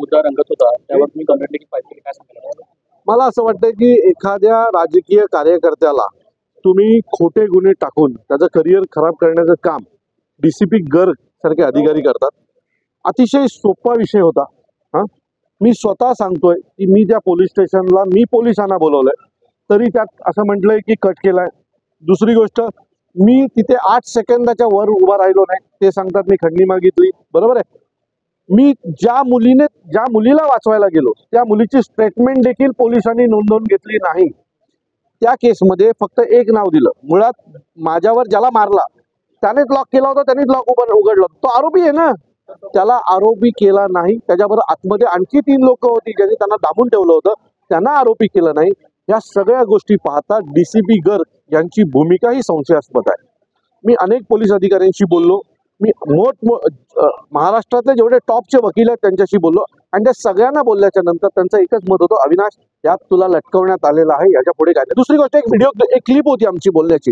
मुद्दा रंगत होता त्यावर तुम्ही कमेंट देखील पाहिजे, काय सांगाल? मला असं वाटतं की एखाद्या राजकीय कार्यकर्त्याला तुम्ही खोटे गुन्हे टाकून त्याचं करिअर खराब करण्याचं काम डीसीपी गर्ग सारखे अधिकारी करतात. अतिशय सोपा विषय होता. हां, मी स्वतः सांगतोय की मी त्या पोलीस स्टेशनला पोलिसांना बोलवलंय, तरी त्यात असं म्हटलंय की कट केलाय. दुसरी गोष्ट, मी तिथे 8 सेकंदाच्या वर उभा राहिलो नाही. ते सांगतात मी खंडणी मागितली. बरोबर आहे. मी ज्या मुलीला वाचवायला गेलो त्या मुलीची स्टेटमेंट देखील पोलिसांनी नोंदवून घेतली नाही. त्या केसमध्ये फक्त एक नाव दिलं. मुळात माझ्यावर ज्याला मारला त्यानेच लॉक केला होता, त्यानेच लॉक उघडलं. तो आरोपी आहे ना, त्याला आरोपी केला नाही. त्याच्याबरोबर आतमध्ये आणखी 3 लोक होती ज्यांनी त्यांना दाबून ठेवलं होतं, त्यांना आरोपी केलं नाही. या सगळ्या गोष्टी पाहता डीसीपी गर्ग यांची भूमिका ही संशयास्पद आहे. मी अनेक पोलीस अधिकाऱ्यांशी बोललो. मी महाराष्ट्रातले जेवढे टॉपचे वकील आहेत त्यांच्याशी बोललो आणि त्या सगळ्यांना बोलल्याच्या नंतर त्यांचं एकच मत होतं, अविनाश यात तुला लटकवण्यात आलेलं आहे, याच्या पुढे काय नाही. दुसरी गोष्ट, एक क्लिप होती आमची बोलण्याची,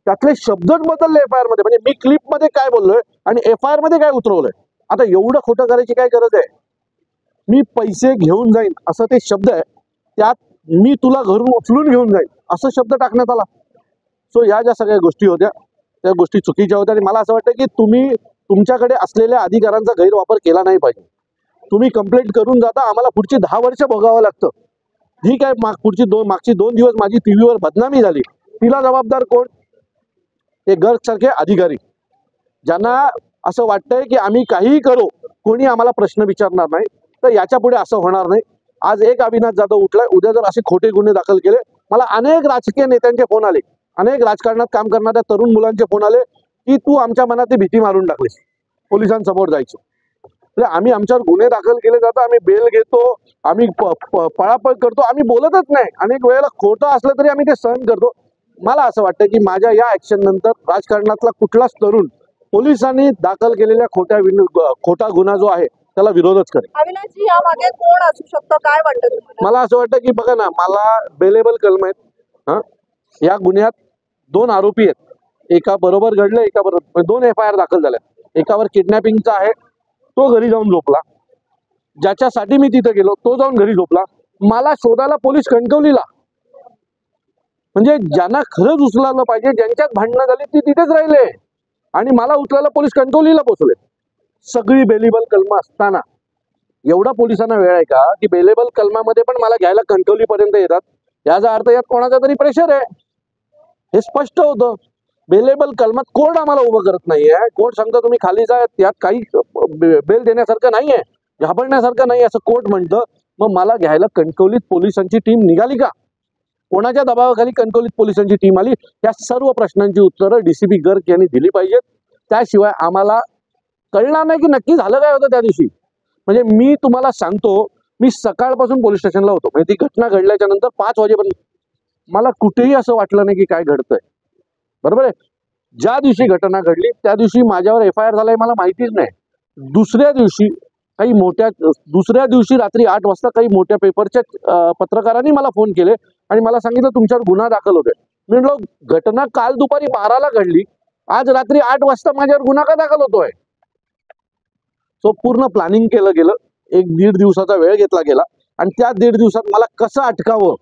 त्यातले शब्दच बदलले एफआयआर मध्ये. म्हणजे मी क्लिप मध्ये काय बोललोय आणि एफआयआर मध्ये काय उतरवलंय. आता एवढं खोटं करायची काय गरज आहे? मी पैसे घेऊन जाईन असं ते शब्द आहे, त्यात मी तुला घरून उचलून घेऊन जाईन असं शब्द टाकण्यात आला. सो या ज्या सगळ्या गोष्टी होत्या त्या गोष्टी चुकीच्या होत्या आणि मला असं वाटतं की तुम्ही तुमच्याकडे असलेल्या अधिकारांचा गैरवापर केला नाही पाहिजे. तुम्ही कंप्लेंट करून जाता, आम्हाला पुढची 10 वर्ष भोगावं लागतं. ठीक आहे, मागची 2 दिवस माझी टीव्हीवर बदनामी झाली, तिला जबाबदार कोण? ते गर्ग सारखे अधिकारी, ज्यांना असं वाटतंय की आम्ही काहीही करू, कोणी आम्हाला प्रश्न विचारणार नाही. तर याच्या पुढे असं होणार नाही. आज एक अविनाश जाधव उठलाय, उद्या जर असे खोटे गुन्हे दाखल केले, मला अनेक राजकीय नेत्यांचे फोन आले, अनेक राजकारणात काम करणाऱ्या तरुण मुलांचे फोन आले की तू आमच्या मनात भीती मारून टाकलीस, पोलिसांसमोर जायचं. म्हणजे आम्ही आमच्यावर गुन्हे दाखल केले जातात, आम्ही बेल घेतो, आम्ही पळापळ करतो, आम्ही बोलतच नाही. अनेक वेळेला खोटं असलं तरी आम्ही ते सहन करतो. मला असं वाटतं की माझ्या या ऍक्शन नंतर राजकारणातला कुठलाच तरुण पोलिसांनी दाखल केलेल्या खोटा गुन्हा जो आहे त्याला विरोधच करेल. अविनाशजी, यामागे कोण असू शकतं, काय वाटतं तुम्हाला? मला असं वाटतं की बघा ना, मला बेलेबल कलम आहेत. हा, या गुन्ह्यात 2 आरोपी आहेत. एका बरोबर घडलं, एका बरोबर 2 एफआयआर दाखल झाल्या. एकावर किडनॅपिंगचा आहे, तो घरी जाऊन झोपला. ज्याच्यासाठी मी तिथे गेलो तो जाऊन घरी झोपला. मला शोधायला पोलीस कणकवलीला. म्हणजे ज्यांना खरंच उचलायला पाहिजे, ज्यांच्यात भांडणं झाली ती तिथेच राहिले आणि मला उचलायला पोलीस कणकवलीला पोहोचले. सगळी बेलेबल कलम असताना एवढा पोलिसांना वेळ आहे का की बेलेबल कलमामध्ये पण मला घ्यायला कणकवलीपर्यंत येतात? याचा अर्थ यात कोणाचा तरी प्रेशर आहे, हे स्पष्ट होतं. बेलेबल कलमात कोर्ट आम्हाला उभं करत नाहीये. कोर्ट सांगतं तुम्ही खाली जा, यात काही बेल देण्यासारखं नाहीये, घाबरण्यासारखं नाही असं कोर्ट म्हणतं. मग मला घ्यायला कणकवलीत पोलिसांची टीम निघाली का? कोणाच्या दबावाखाली कणकवलीत पोलिसांची टीम आली? या सर्व प्रश्नांची उत्तरं डीसीपी गर्ग यांनी दिली पाहिजेत. त्याशिवाय आम्हाला कळणार नाही की नक्की झालं काय होतं त्या दिवशी. म्हणजे मी तुम्हाला सांगतो, मी सकाळपासून पोलीस स्टेशनला होतो. म्हणजे ती घटना घडल्याच्या नंतर 5 वाजेपर्यंत मला कुठेही असं वाटलं नाही की काय घडतंय. बरोबर आहे. ज्या दिवशी घटना घडली त्या दिवशी माझ्यावर एफआयआर झालाय मला माहितीच नाही. दुसऱ्या दिवशी रात्री 8 वाजता काही मोठ्या पेपरच्या पत्रकारांनी मला फोन केले आणि मला सांगितलं तुमच्यावर गुन्हा दाखल होतोय. मी म्हटलं घटना काल दुपारी 12ला घडली, आज रात्री 8 वाजता माझ्यावर गुन्हा का दाखल होतोय? तो पूर्ण प्लॅनिंग केलं गेलं. 1-1.5 दिवसाचा वेळ घेतला गेला आणि त्या 1.5 दिवसात मला कसं अटकावं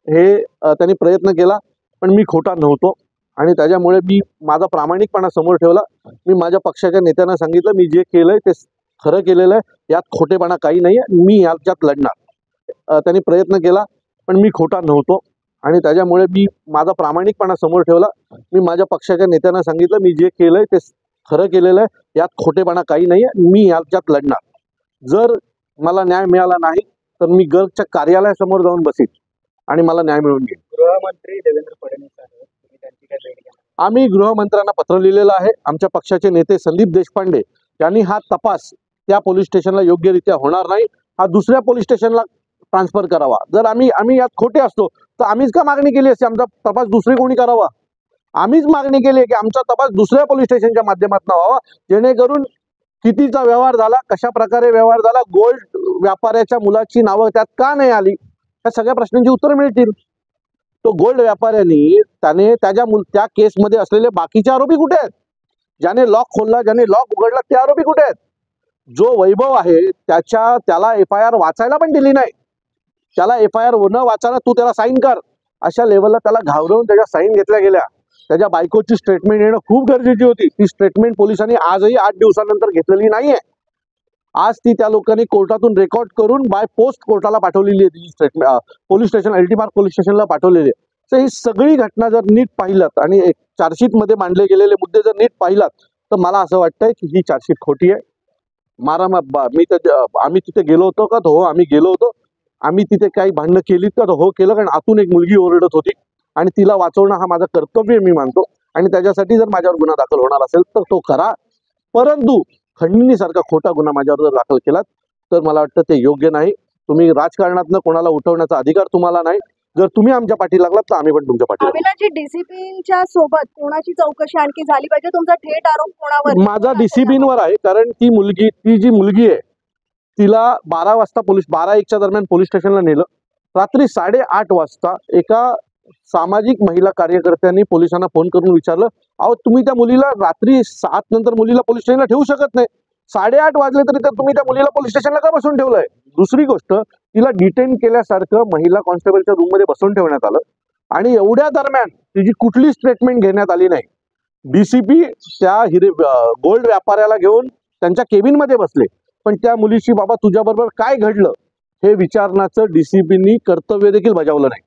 हे त्यांनी प्रयत्न केला, पण मी खोटा नव्हतो आणि त्याच्यामुळे मी माझा प्रामाणिकपणा समोर ठेवला. मी माझ्या पक्षाच्या नेत्यांना सांगितलं मी जे केलंय ते खरं केलेलं आहे, यात खोटेपणा काही नाहीये, मी याच्यात लढणार. त्यांनी प्रयत्न केला पण मी खोटा नव्हतो आणि त्याच्यामुळे मी माझा प्रामाणिकपणा समोर ठेवला. मी माझ्या पक्षाच्या नेत्यांना सांगितलं मी जे केलंय ते खरं केलेलं आहे, यात खोटेपणा काही नाहीये, मी याच्यात लढणार. जर मला न्याय मिळाला नाही तर मी गर्गच्या कार्यालयासमोर जाऊन बसीन आणि मला न्याय मिळवून घेईन. गृहमंत्री देवेंद्र फडणवीस आहेत, तुम्ही त्यांची काय भेट घ्या? आम्ही गृहमंत्र्यांना पत्र लिहिलेलं आहे. आमच्या पक्षाचे नेते संदीप देशपांडे यांनी हा तपास त्या पोलीस स्टेशनला योग्यरित्या होणार नाही, हा दुसऱ्या पोलीस स्टेशनला ट्रान्सफर करावा. जर आम्ही यात खोटे असतो तर आम्हीच का मागणी केली असती आमचा तपास दुसरी कोणी करावा? आम्हीच मागणी केली की आमचा तपास दुसऱ्या पोलीस स्टेशनच्या माध्यमातून व्हावा, जेणेकरून कितीचा व्यवहार झाला, कशा प्रकारे व्यवहार झाला, गोल्ड व्यापाऱ्याच्या मुलाची नावं त्यात का नाही आली, या सगळ्या प्रश्नांची उत्तरं मिळतील. तो गोल्ड व्यापाऱ्यांनी त्या केसमध्ये असलेले बाकीचे आरोपी कुठे आहेत? ज्याने लॉक खोलला, ज्याने लॉक उघडला, ते आरोपी कुठे आहेत? जो वैभव आहे त्याला FIR वाचायला पण दिली नाही. त्याला FIR न वाचायला तू त्याला साईन कर अशा लेवलला त्याला घाबरवून त्याच्या साईन घेतल्या गेल्या. त्याच्या बायकोची स्टेटमेंट येणं खूप गरजेची होती. ती स्टेटमेंट पोलिसांनी आजही 8 दिवसानंतर घेतलेली नाहीये. आज ती त्या लोकांनी कोर्टातून रेकॉर्ड करून बाय पोस्ट कोर्टाला पाठवलेली आहे. ती स्टेटमेंट पोलीस स्टेशन अल्टिमार्क पोलीस स्टेशनला पाठवलेली आहे. तर ही सगळी घटना जर नीट पाहिलात आणि चार्जशीट मध्ये मांडले गेलेले मुद्दे जर नीट पाहिलात तर मला असं वाटतंय की ही चार्जशीट खोटी आहे. आम्ही तिथे गेलो होतो का? हो आम्ही गेलो होतो. आम्ही तिथे काही भांडणं केलीत का? हो केलं, कारण आतून एक मुलगी ओरडत होती आणि तिला वाचवणं हा माझं कर्तव्य मी मानतो आणि त्याच्यासाठी जर माझ्यावर गुन्हा दाखल होणार असेल तर तो करा. परंतु खंडणीसारखा खोटा गुन्हा माझ्यावर जर दाखल केलात तर मला वाटतं ते योग्य नाही. तुम्ही राजकारणातनं कोणाला उठवण्याचा अधिकार तुम्हाला नाही. जर तुम्ही आमच्या पाठी लागलात तर आम्ही पण तुमच्या पाठी लागू. अविनाशजी, डीसीपीच्या सोबत कोणाची चौकशी आणखी झाली पाहिजे? तुमचा थेट आरोप कोणावर? माझा DCPवर आहे, कारण ती जी मुलगी आहे तिला 12 वाजता 12-1च्या दरम्यान पोलीस स्टेशनला नेलं. रात्री 8:30 वाजता एका सामाजिक महिला कार्यकर्त्यांनी पोलिसांना फोन करून विचारलं, अहो तुम्ही त्या मुलीला रात्री 7 नंतर मुलीला पोलीस स्टेशनला ठेवू शकत नाही. 8:30 वाजले तरी तर तुम्ही त्या मुलीला पोलीस स्टेशनला का बसवून ठेवलंय? दुसरी गोष्ट, तिला डिटेन केल्यासारखं महिला कॉन्स्टेबलच्या रूममध्ये बसवून ठेवण्यात आलं आणि एवढ्या दरम्यान तिची कुठली स्टेटमेंट घेण्यात आली नाही. DCP त्या गोल्ड व्यापाऱ्याला घेऊन त्यांच्या केबिनमध्ये बसले, पण त्या मुलीशी बाबा तुझ्याबरोबर काय घडलं हे विचारण्याचं DCPनी कर्तव्य देखील बजावलं नाही.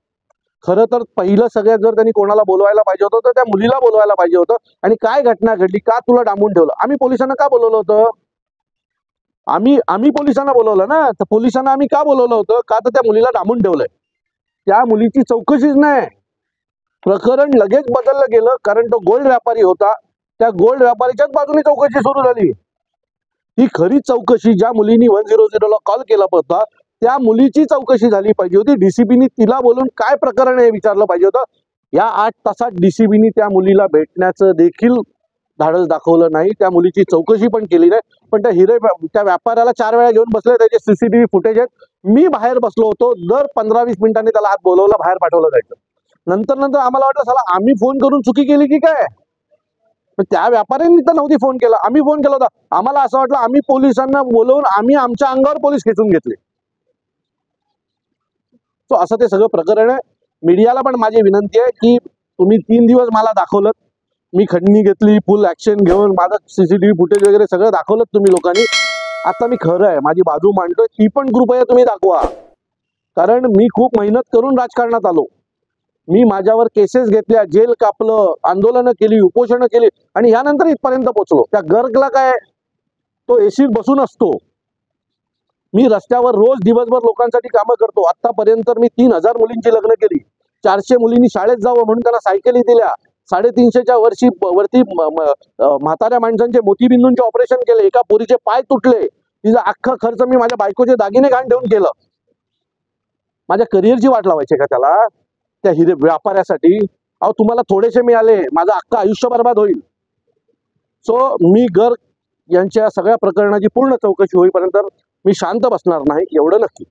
खरं तर पहिलं सगळ्यात जर त्यांनी कोणाला बोलवायला पाहिजे होतं तर त्या मुलीला बोलवायला पाहिजे होतं. आणि काय घटना घडली, का तुला डांबून ठेवलं? आम्ही पोलिसांना का बोलवलं होतं? आम्ही पोलिसांना बोलवलं ना. तर पोलिसांना आम्ही का बोलवलं होतं? का तर त्या मुलीला डांबून ठेवलंय. त्या मुलीची चौकशीच नाही. प्रकरण लगेच बदललं गेलं कारण तो गोल्ड व्यापारी होता. त्या गोल्ड व्यापारीच्याच बाजूने चौकशी सुरू झाली. ही खरी चौकशी ज्या मुलीनी 100ला कॉल केला होता त्या मुलीची चौकशी झाली पाहिजे होती. DCPनी तिला बोलून काय प्रकरण आहे विचारलं पाहिजे होतं. या 8 तासात DCPनी त्या मुलीला भेटण्याचं देखील धाडस दाखवलं नाही. त्या मुलीची चौकशी पण केली नाही. पण त्या व्यापाऱ्याला 4 वेळा घेऊन बसले. त्याचे CCTV फुटेज आहेत. मी बाहेर बसलो होतो. दर 15-20 मिनिटांनी त्याला आत बोलवलं, बाहेर पाठवलं जायचं. नंतर आम्हाला वाटलं साला आम्ही फोन करून चुकी केली की काय. त्या व्यापाऱ्यांनी तर नव्हती फोन केला, आम्ही फोन केला होता. आम्हाला असं वाटलं आम्ही पोलिसांना बोलवून आम्ही आमच्या अंगावर पोलीस खेचून घेतले. तो असं ते सगळं प्रकरण आहे. मीडियाला पण माझी विनंती आहे की तुम्ही 3 दिवस मला दाखवलं, मी खंडणी घेतली, फुल ऍक्शन घेऊन माझं CCTV फुटेज वगैरे सगळं दाखवलं तुम्ही लोकांनी. आता मी खरं आहे माझी बाजू मांडतोय, ती पण कृपया तुम्ही दाखवा. कारण मी खूप मेहनत करून राजकारणात आलो. मी माझ्यावर केसेस घेतल्या, जेल कापलं, आंदोलनं केली, उपोषणं केली आणि यानंतर इथपर्यंत पोहोचलो. त्या गर्गला काय तो एसीत बसून असतो. मी रस्त्यावर रोज दिवसभर लोकांसाठी कामं करतो. आतापर्यंत मी 3000 मुलींची लग्न केली. 400 मुलींनी शाळेत जावं म्हणून त्यांना सायकली दिल्या. 350च्या वरती म्हाताऱ्या माणसांचे मोतीबिंदूंचे ऑपरेशन केले. एका पोरीचे पाय तुटले. तिचा अख्खा खर्च मी माझ्या बायकोचे दागिने घाण ठेवून केलं. माझ्या करिअरची वाट लावायची का त्याला, त्या व्यापाऱ्यासाठी? अहो तुम्हाला थोडेसे मिळाले, माझं अख्खं आयुष्य बर्बाद होईल. सो मी गर्ग यांच्या सगळ्या प्रकरणाची पूर्ण चौकशी होईपर्यंत मी शांत बसणार नाही, एवढं नक्की.